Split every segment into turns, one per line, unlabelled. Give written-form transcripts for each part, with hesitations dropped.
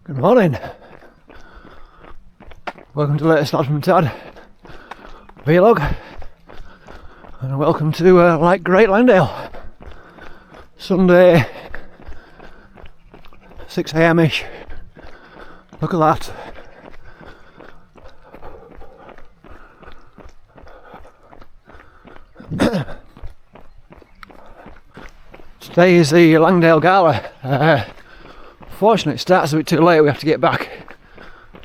Good morning. Welcome to the latest Lad from Tad vlog, and welcome to Great Langdale. Sunday, 6 AM ish. Look at that. Today is the Langdale Gala. Fortunately it starts a bit too late, we have to get back.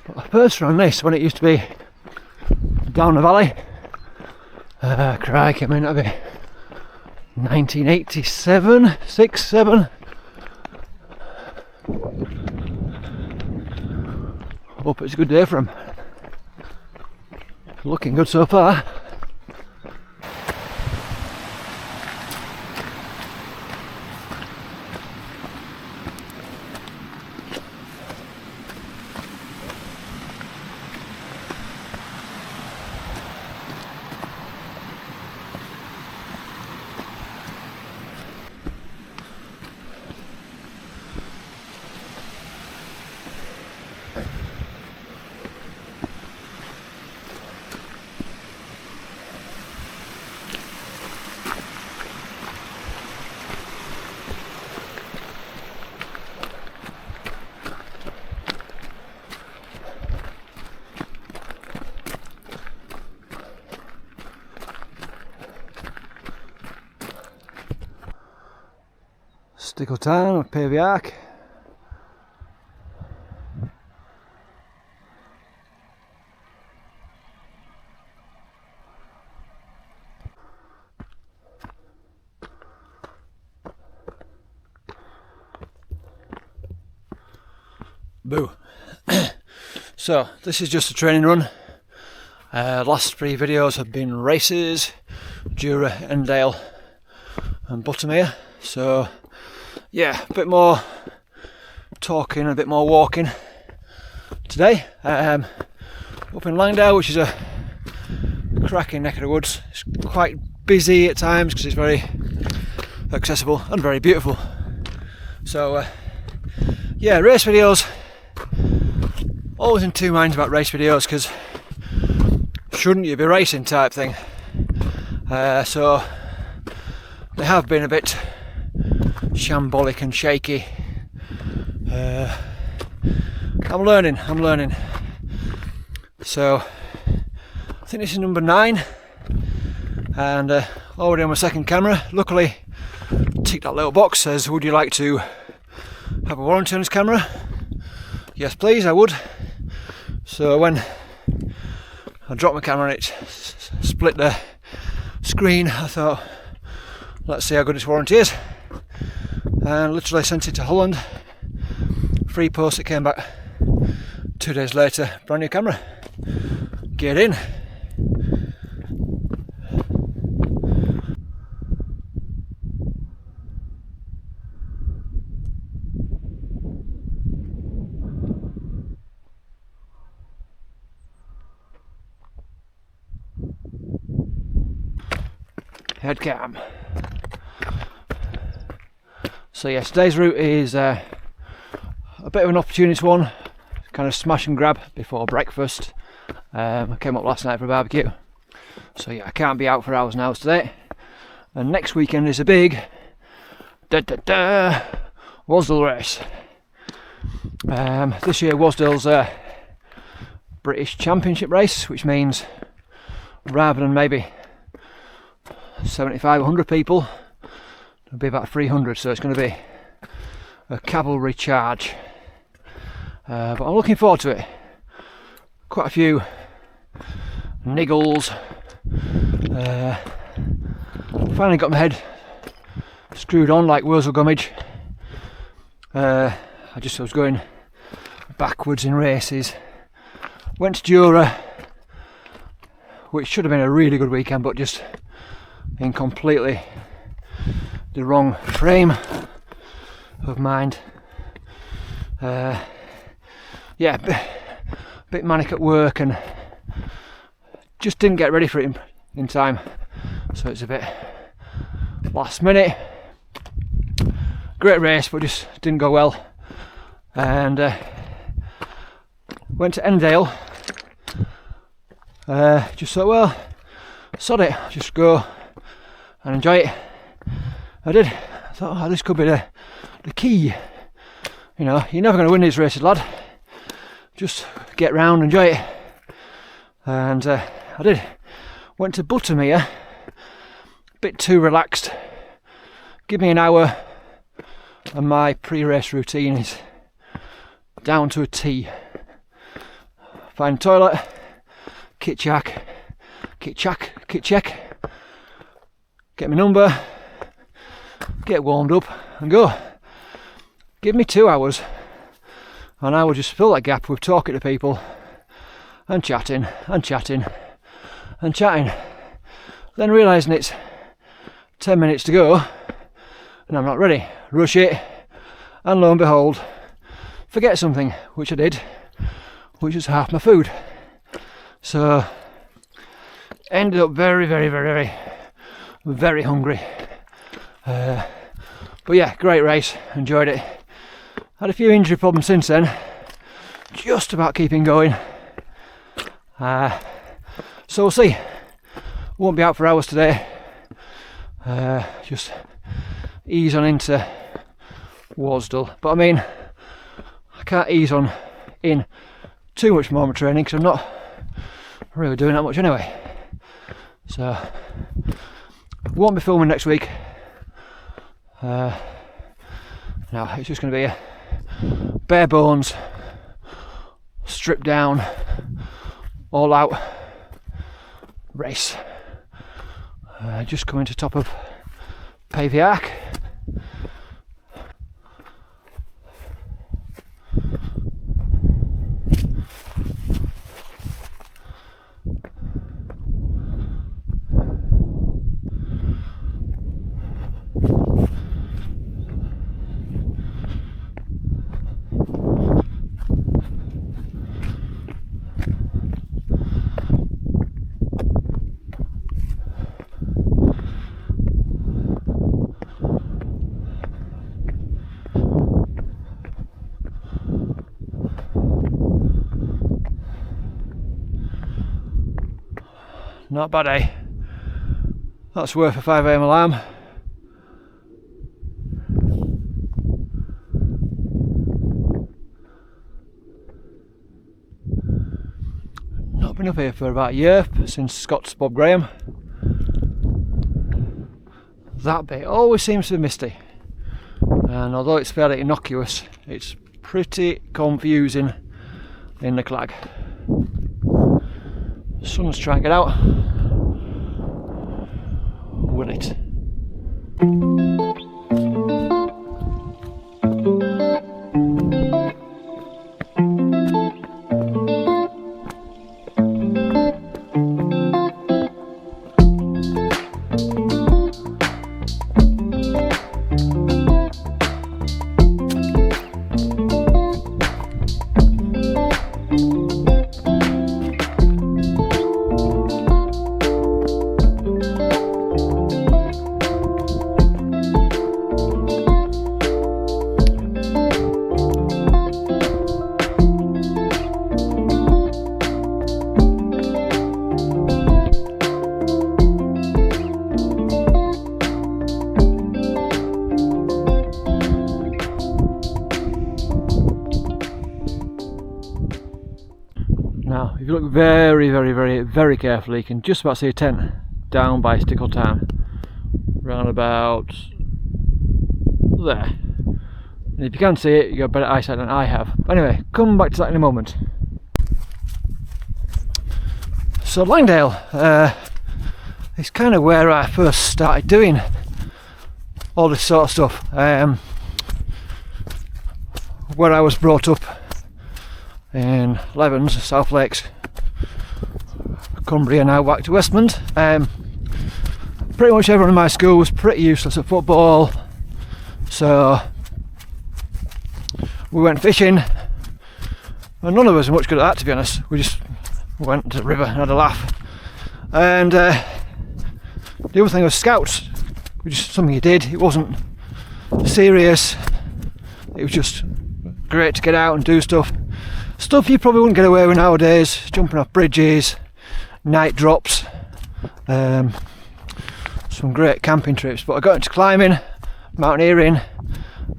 But I first ran this when it used to be down the valley. Crikey, I mean that'd be 1987, 6, 7. Hope it's a good day for him. Looking good so far. Stickle Town of Pavey Ark. Boo. So this is just a training run. Last 3 videos have been races, Jura, Endale and Buttermere. So yeah, a bit more talking and a bit more walking today. Up in Langdale, which is a cracking neck of the woods. It's quite busy at times because it's very accessible and very beautiful. So yeah, race videos. Always in two minds about race videos because shouldn't you be racing type thing. So they have been a bit shambolic and shaky. I'm learning. So I think this is number 9 and already on my second camera. Luckily tick that little box, says would you like to have a warranty on this camera? Yes please, I would. So when I dropped my camera and it split the screen, I thought let's see how good its warranty is. And literally sent it to Holland. Free post, it came back 2 days later, brand new camera. Get in. Head cam. So yes, today's route is a bit of an opportunity one, kind of smash and grab before breakfast. I came up last night for a barbecue, so yeah, I can't be out for hours and hours today. And next weekend is a big Wasdale race. This year Wasdale's a British Championship race, which means rather than maybe 75 or 100 people, it'll be about 300, so it's going to be a cavalry charge. But I'm looking forward to it. Quite a few niggles. Finally got my head screwed on like Wurzel Gummidge. I was going backwards in races. Went to Jura, which should have been a really good weekend, but just in completely the wrong frame of mind. Yeah, bit manic at work and just didn't get ready for it in time, so it's a bit last minute. Great race, but just didn't go well, and went to Langdale. Just thought, well, sod it, just go and enjoy it. I did. I thought, oh, this could be the key. You know, you're never going to win these races, lad. Just get round, enjoy it. And I did. Went to Buttermere, a bit too relaxed. Give me an hour and my pre-race routine is down to a T. Find a toilet, kit check, get my number, get warmed up and go. Give me 2 hours and I will just fill that gap with talking to people and chatting and chatting and chatting. Then realising it's 10 minutes to go and I'm not ready. Rush it and lo and behold, forget something, which I did, which was half my food. So ended up very hungry. But yeah, great race, enjoyed it. Had a few injury problems since then, just about keeping going. So we'll see. Won't be out for hours today. Just ease on into Wardsdale. But I mean, I can't ease on in too much more of my training because I'm not really doing that much anyway. So won't be filming next week. No, it's just going to be a bare bones, stripped down, all out race. Just coming to top of Paviac. Not bad, eh? That's worth a 5 AM alarm. Not been up here for about a year, since Scott's Bob Graham. That bit always seems to be misty. And although it's fairly innocuous, it's pretty confusing in the clag. Sun's trying to get out. Will it? Now, if you look very carefully, you can just about see a tent down by Stickle Town, round about there. And if you can see it, you've got better eyesight than I have. But anyway, come back to that in a moment. So Langdale, is kind of where I first started doing all this sort of stuff. Where I was brought up in Levens, South Lakes, Cumbria, now back to Westmond. Pretty much everyone in my school was pretty useless at football, so we went fishing, and none of us were much good at that, to be honest. We just went to the river and had a laugh. And the other thing was scouts, which is something you did. It wasn't serious, it was just great to get out and do stuff. Stuff you probably wouldn't get away with nowadays, jumping off bridges, night drops, some great camping trips. But I got into climbing, mountaineering,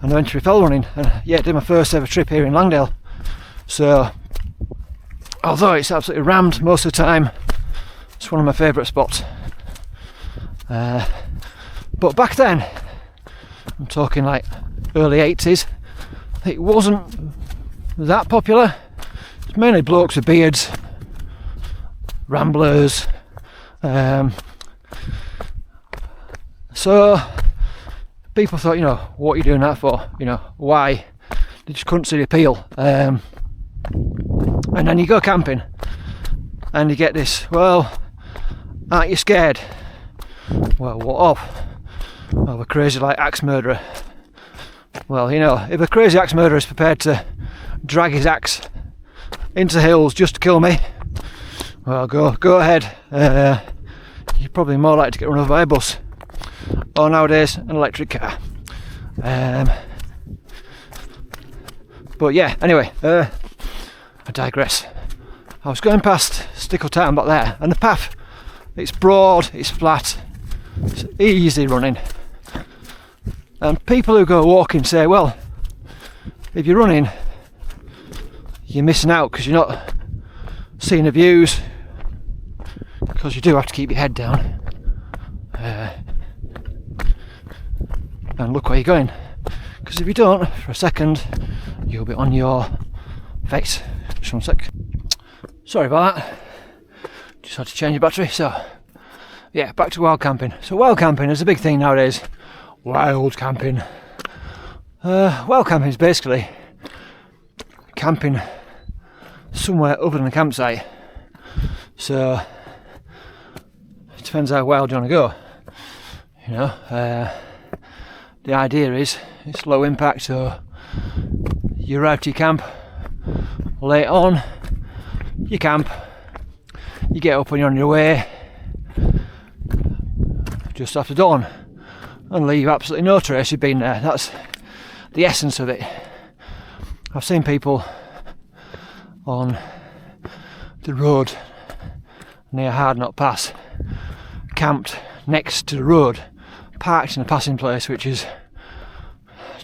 and I went to rappel running, and yeah, did my first ever trip here in Langdale. So although it's absolutely rammed most of the time, it's one of my favourite spots. But back then, I'm talking like early 80s, it wasn't that popular. It's mainly blokes with beards, ramblers. So people thought, you know, what are you doing that for? You know, why? They just couldn't see the appeal. And then you go camping and you get this, well, aren't you scared? Well, what of? Well, a crazy like axe murderer. Well, you know, if a crazy axe murderer is prepared to drag his axe into the hills just to kill me, well, go ahead. You're probably more likely to get run over by a bus, or nowadays an electric car. But yeah, anyway, I digress. I was going past Stickle Town back there, and the path, it's broad, it's flat, it's easy running. And people who go walking say, well, if you're running, you're missing out because you're not seeing the views, because you do have to keep your head down. And look where you're going, because if you don't, for a second, you'll be on your face. Just one sec. Sorry about that. Just had to change the battery. So, yeah, back to wild camping. So wild camping is a big thing nowadays. Wild camping. Wild camping is basically camping somewhere other than a campsite. So it depends how wild you want to go. You know, the idea is it's low impact, so you arrive to your camp late on, you camp, you get up when you're on your way just after dawn and leave absolutely no trace you've been there. That's the essence of it. I've seen people on the road near Hardknot Pass camped next to the road, parked in a passing place, which is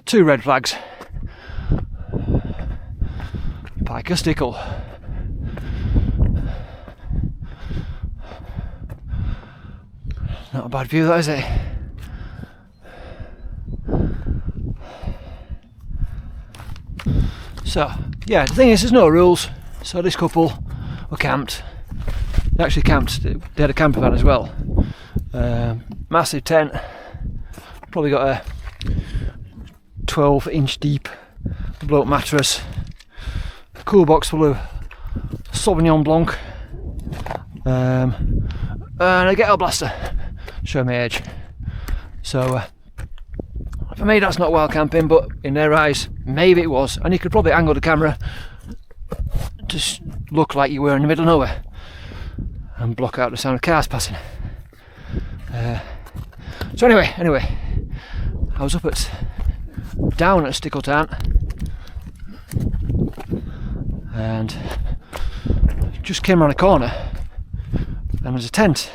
2 red flags. Pike or Stickle. Not a bad view, that, is it? So, yeah, the thing is, there's no rules. So this couple were camped. They actually camped, they had a camper van as well. Massive tent. Probably got a 12-inch deep blow-up mattress. A cool box full of Sauvignon Blanc. And a ghetto blaster. Show my age. So for me that's not wild camping, but in their eyes maybe it was. And you could probably angle the camera to look like you were in the middle of nowhere and block out the sound of cars passing. So anyway, I was down at Stickle Town and just came around a corner and there's a tent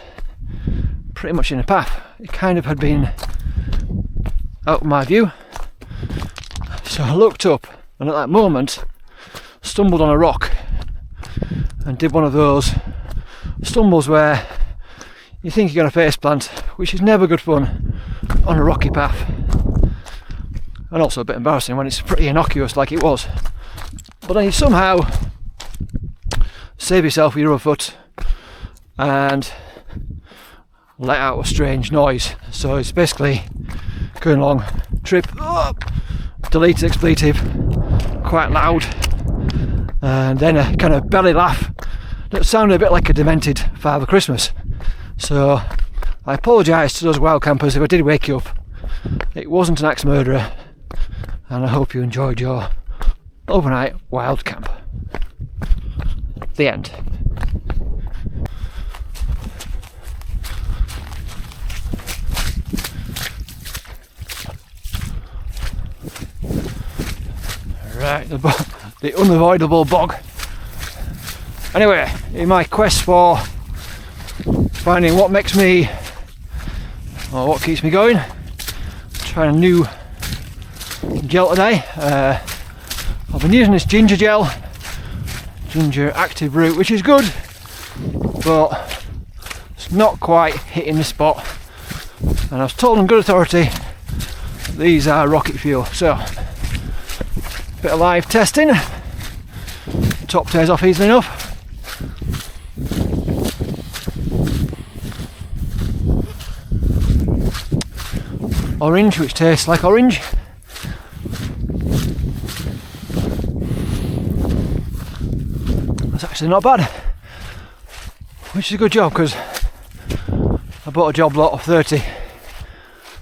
pretty much in the path. It kind of had been out of my view, so I looked up and at that moment stumbled on a rock and did one of those stumbles where you think you're going to face plant, which is never good fun on a rocky path, and also a bit embarrassing when it's pretty innocuous like it was. But then you somehow save yourself with your other foot and let out a strange noise. So it's basically going along, trip, delete expletive, quite loud, and then a kind of belly laugh that sounded a bit like a demented Father Christmas. So I apologise to those wild campers if I did wake you up. It wasn't an axe murderer, and I hope you enjoyed your overnight wild camp. The end. Right, the unavoidable bog. Anyway, in my quest for finding what makes me, or what keeps me going, trying a new gel today. I've been using this ginger gel, ginger active root, which is good, but it's not quite hitting the spot. And I was told on good authority these are rocket fuel. So, bit of live testing. Top tears off easily enough. Orange, which tastes like orange. That's actually not bad, which is a good job because I bought a job lot of 30,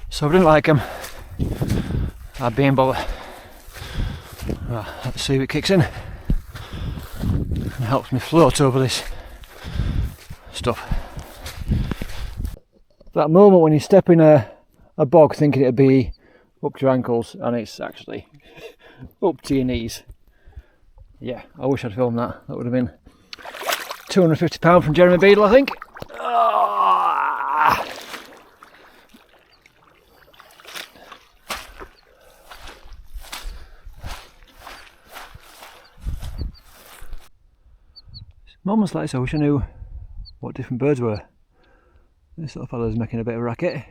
so if I didn't like them, I'd be in bother. Well, let's see if it kicks in and helps me float over this stuff. That moment when you step in a bog thinking it'd be up to your ankles and it's actually up to your knees. Yeah, I wish I'd filmed that. That would have been £250 from Jeremy Beadle, I think. Ah! Moments like this, I wish I knew what different birds were. This little fella's making a bit of a racket.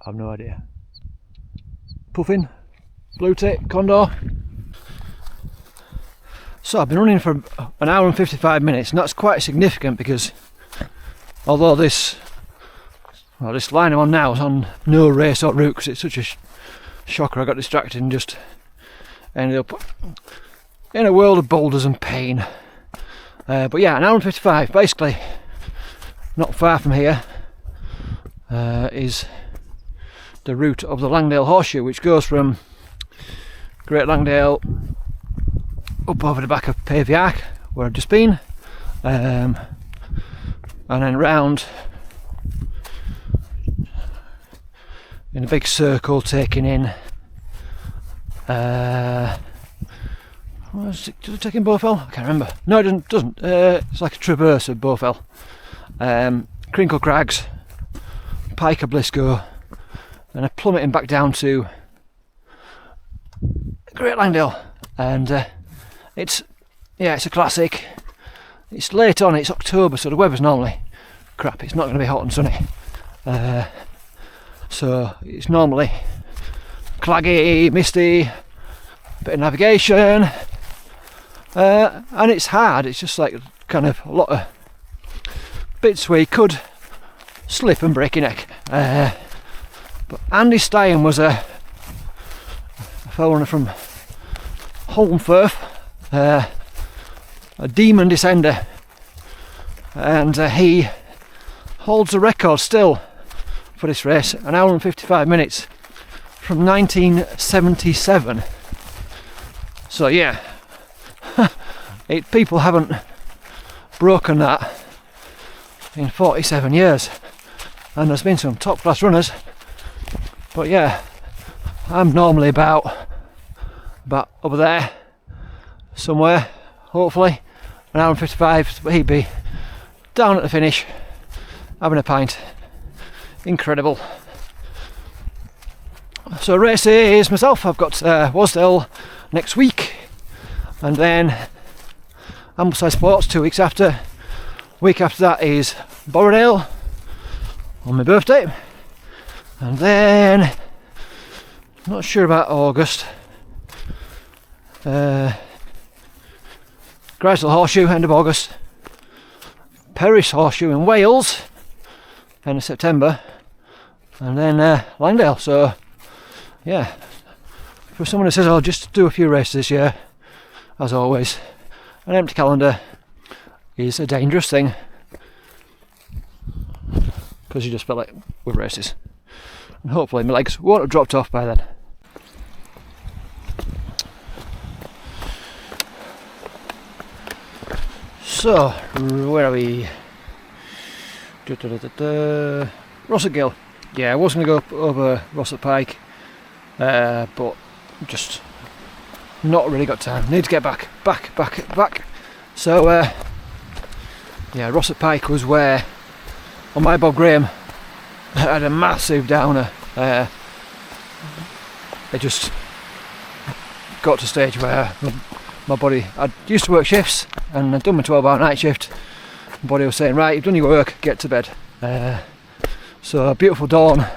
I have no idea. Puffin, blue tit, condor. So I've been running for an hour and 55 minutes, and that's quite significant because although this line I'm on now is on no race or route because it's such a shocker, I got distracted and just ended up in a world of boulders and pain. But yeah, an hour and 55, basically not far from here is the route of the Langdale Horseshoe, which goes from Great Langdale up over the back of Pavey Ark, where I've just been, and then round in a big circle, taking in does it take in Bowfell? I can't remember. No, it doesn't. It's like a traverse of Bowfell. Crinkle Crags, Pike of Blisco, and I'm plummeting back down to Great Langdale, and it's a classic. It's late on, it's October, so the weather's normally crap. It's not going to be hot and sunny, so it's normally claggy, misty, bit of navigation, and it's hard. It's just like kind of a lot of bits where you could slip and break your neck. But Andy Stein was a fellow runner from Holmfirth, a demon descender, and he holds the record still for this race, an hour and 55 minutes from 1977. So yeah, people haven't broken that in 47 years, and there's been some top class runners. But yeah, I'm normally about over there somewhere, hopefully an hour and 55, but he'd be down at the finish having a pint. Incredible. So races myself, I've got Wasdale next week, and then Ambleside Sports 2 weeks after. Week after that is Borrowdale on my birthday. And then, not sure about August. Grisel Horseshoe, end of August. Perris Horseshoe in Wales, end of September. And then Langdale. So, yeah. For someone who says, I'll just do a few races this year, as always, an empty calendar is a dangerous thing. Because you just fill it with races. And hopefully my legs won't have dropped off by then. So, where are we? Rossett Gill. Yeah, I was going to go up over Rossett Pike, but just not really got time. Need to get back. So yeah, Rossett Pike was where on my Bob Graham I had a massive downer. It just got to a stage where my body, I used to work shifts and I'd done my 12-hour night shift. My body was saying, right, you've done your work, get to bed. So a beautiful dawn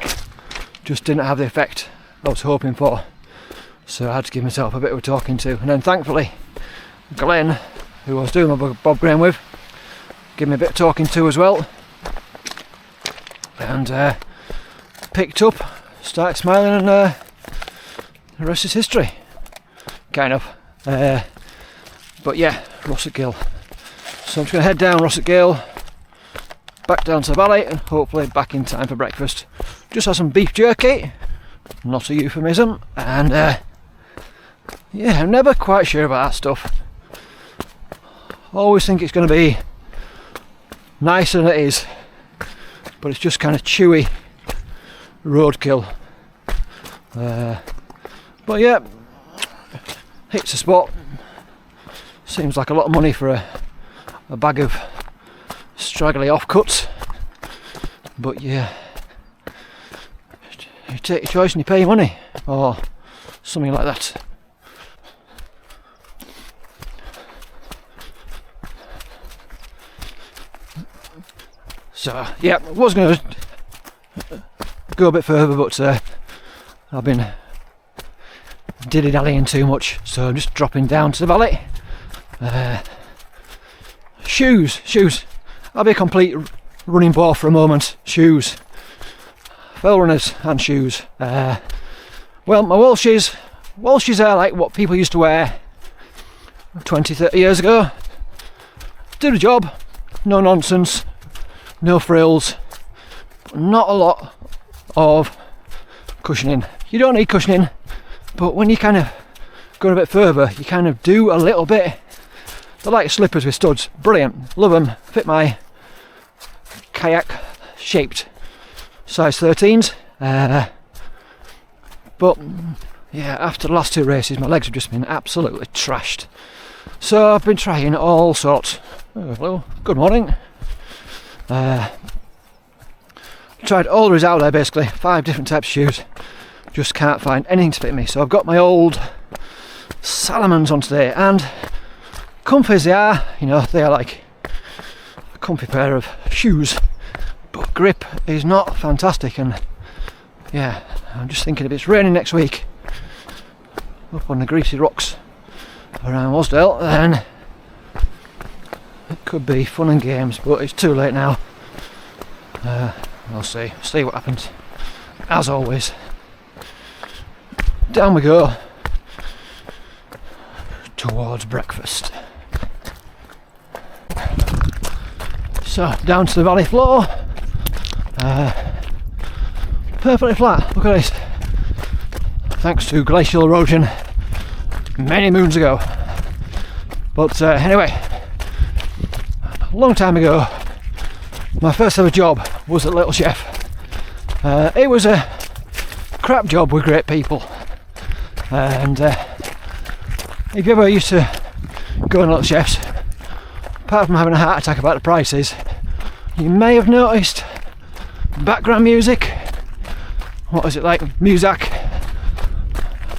just didn't have the effect I was hoping for. So I had to give myself a bit of a talking to. And then thankfully, Glenn, who I was doing my Bob Graham with, gave me a bit of talking to as well. And picked up, started smiling, and the rest is history. Kind of. But yeah, Rossett Gill. So I'm just going to head down Rossett Gill, back down to the valley, and hopefully back in time for breakfast. Just had some beef jerky, not a euphemism, and yeah, I'm never quite sure about that stuff. Always think it's going to be nicer than it is, but it's just kind of chewy roadkill. But yeah, hits the spot. Seems like a lot of money for a bag of straggly offcuts, but yeah, you take your choice and you pay your money, or something like that. So yeah, I was going to go a bit further, but I've been dilly-dallying too much, so I'm just dropping down to the valley. Shoes. I'll be a complete running bore for a moment. Shoes. Fell runners and shoes. Well, my Walshes are like what people used to wear 20, 30 years ago. Do the job, no nonsense, no frills, not a lot of cushioning. You don't need cushioning, but when you kind of go a bit further, you kind of do a little bit. They're like slippers with studs. Brilliant. Love them. Fit my kayak shaped size 13s. But yeah, after the last two races, my legs have just been absolutely trashed. So I've been trying all sorts. Oh, hello. Good morning. Tried all there is out there, basically. 5 different types of shoes. Just can't find anything to fit me. So I've got my old Salomons on today, and comfy as they are, you know, they are like a comfy pair of shoes, but grip is not fantastic. And yeah, I'm just thinking if it's raining next week up on the greasy rocks around Wasdale, then it could be fun and games, but it's too late now. We'll see what happens. As always, down we go towards breakfast. So down to the valley floor, perfectly flat. Look at this, thanks to glacial erosion many moons ago. But anyway, a long time ago, my first ever job was at Little Chef. It was a crap job with great people, and if you ever used to go on Little Chefs, apart from having a heart attack about the prices, you may have noticed background music. What is it like? Muzak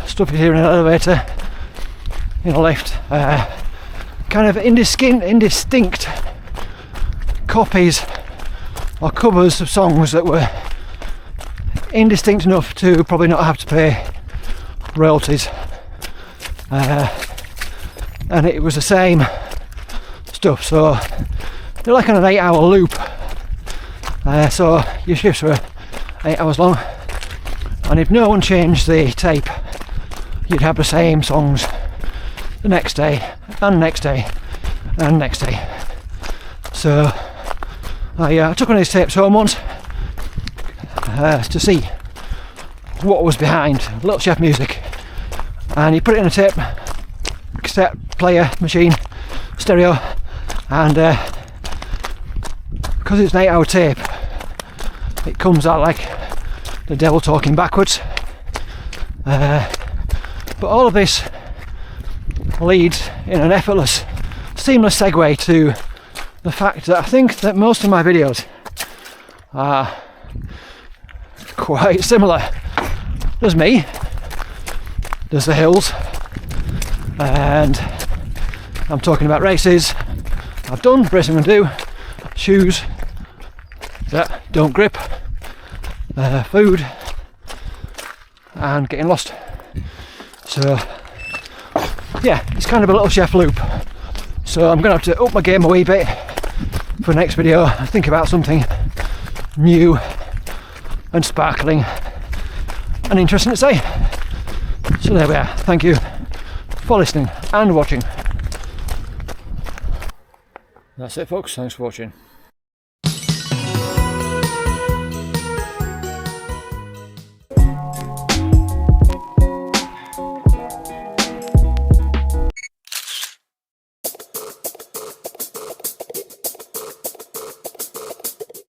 stuff you hear in an elevator, in a lift. Kind of indistinct copies or covers of songs that were indistinct enough to probably not have to pay royalties. And it was the same stuff, so they're like on an 8-hour loop. So your shifts were 8 hours long, and if no one changed the tape, you'd have the same songs the next day and next day and next day. So I took one of these tapes home once to see what was behind Little Chef music, and you put it in a tape cassette player machine, stereo, and because it's an 8-hour tape, it comes out like the devil talking backwards. But all of this leads in an effortless, seamless segue to the fact that I think that most of my videos are quite similar. There's me, there's the hills, and I'm talking about races I've done, racing and do, shoes that don't grip, food, and getting lost. So yeah, it's kind of a little chef loop. So I'm going to have to up my game a wee bit for the next video, think about something new and sparkling and interesting to say. So there we are. Thank you for listening and watching. That's it, folks. Thanks for watching.